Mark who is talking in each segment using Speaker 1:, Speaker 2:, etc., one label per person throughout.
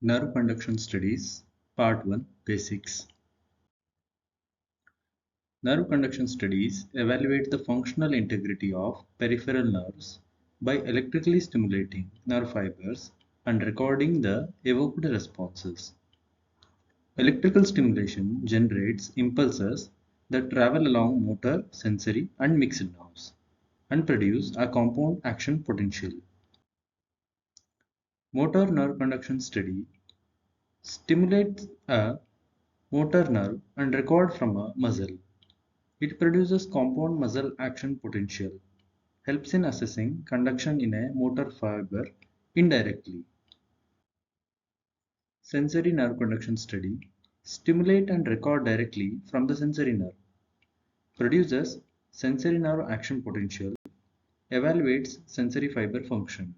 Speaker 1: Nerve Conduction Studies Part 1 Basics. Nerve conduction studies evaluate the functional integrity of peripheral nerves by electrically stimulating nerve fibers and recording the evoked responses. Electrical stimulation generates impulses that travel along motor, sensory, and mixed nerves and produce a compound action potential. Motor nerve conduction study stimulates a motor nerve and record from a muscle. It produces compound muscle action potential, helps in assessing conduction in a motor fiber indirectly. Sensory nerve conduction study stimulate and record directly from the sensory nerve, produces sensory nerve action potential, evaluates sensory fiber function.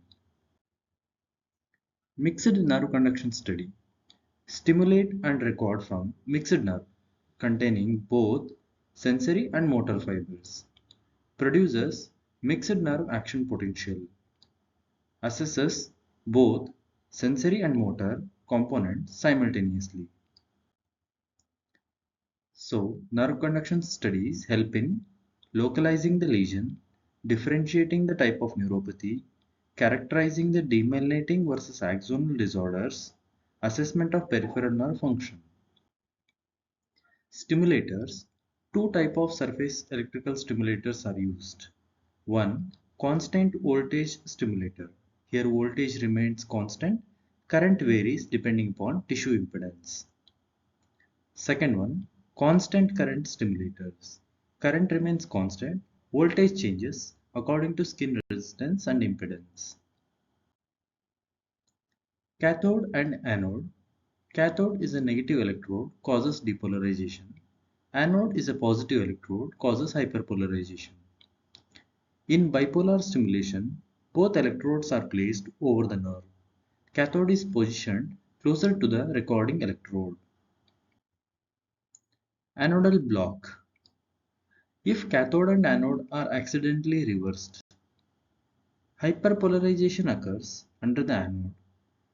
Speaker 1: Mixed nerve conduction study stimulate and record from mixed nerve containing both sensory and motor fibers, produces mixed nerve action potential, assesses both sensory and motor components simultaneously. So, nerve conduction studies help in localizing the lesion, differentiating the type of neuropathy, characterizing the demyelinating versus axonal disorders, assessment of peripheral nerve function. Stimulators. Two types of surface electrical stimulators are used. One, constant voltage stimulator. Here voltage remains constant, current varies depending upon tissue impedance. Second one, constant current stimulators. Current remains constant, voltage changes according to skin resistance and impedance. Cathode and anode. Cathode is a negative electrode, causes depolarization. Anode is a positive electrode, causes hyperpolarization. In bipolar stimulation, both electrodes are placed over the nerve. Cathode is positioned closer to the recording electrode. Anodal block. If cathode and anode are accidentally reversed, hyperpolarization occurs under the anode.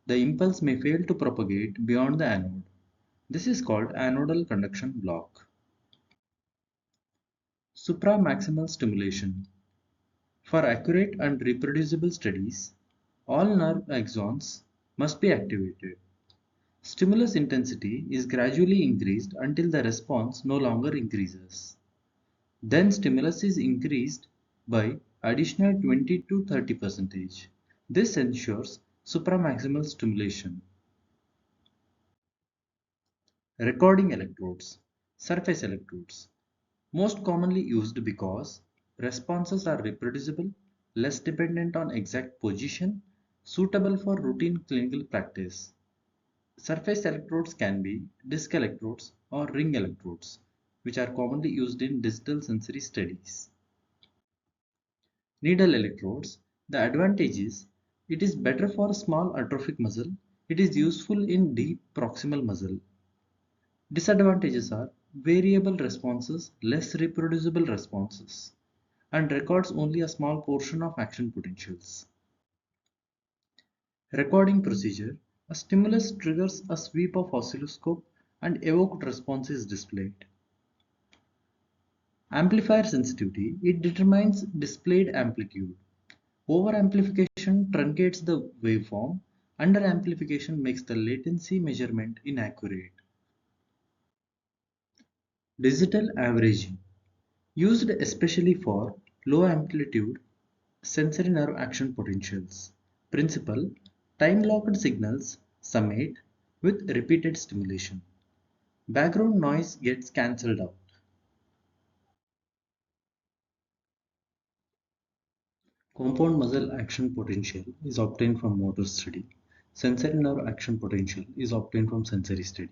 Speaker 1: The impulse may fail to propagate beyond the anode. This is called anodal conduction block. Supramaximal stimulation. For accurate and reproducible studies, all nerve axons must be activated. Stimulus intensity is gradually increased until the response no longer increases. Then stimulus is increased by additional 20 to 30%. This ensures supramaximal stimulation. Recording electrodes, surface electrodes, most commonly used because responses are reproducible, less dependent on exact position, suitable for routine clinical practice. Surface electrodes can be disc electrodes or ring electrodes, which are commonly used in digital sensory studies. Needle electrodes. The advantage is it is better for small atrophic muscle. It is useful in deep proximal muscle. Disadvantages are variable responses, less reproducible responses, and records only a small portion of action potentials. Recording procedure. A stimulus triggers a sweep of oscilloscope and evoked response is displayed. Amplifier sensitivity. It determines displayed amplitude. Over amplification truncates the waveform. Under amplification makes the latency measurement inaccurate. Digital averaging. Used especially for low amplitude sensory nerve action potentials. Principle. Time-locked signals summate with repeated stimulation. Background noise gets cancelled out. Compound muscle action potential is obtained from motor study. Sensory nerve action potential is obtained from sensory study.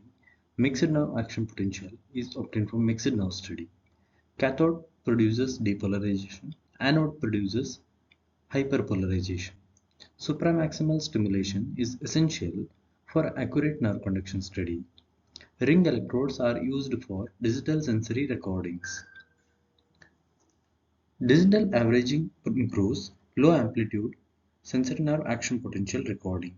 Speaker 1: Mixed nerve action potential is obtained from mixed nerve study. Cathode produces depolarization. Anode produces hyperpolarization. Supramaximal stimulation is essential for accurate nerve conduction study. Ring electrodes are used for digital sensory recordings. Digital averaging improves low amplitude sensory nerve action potential recording.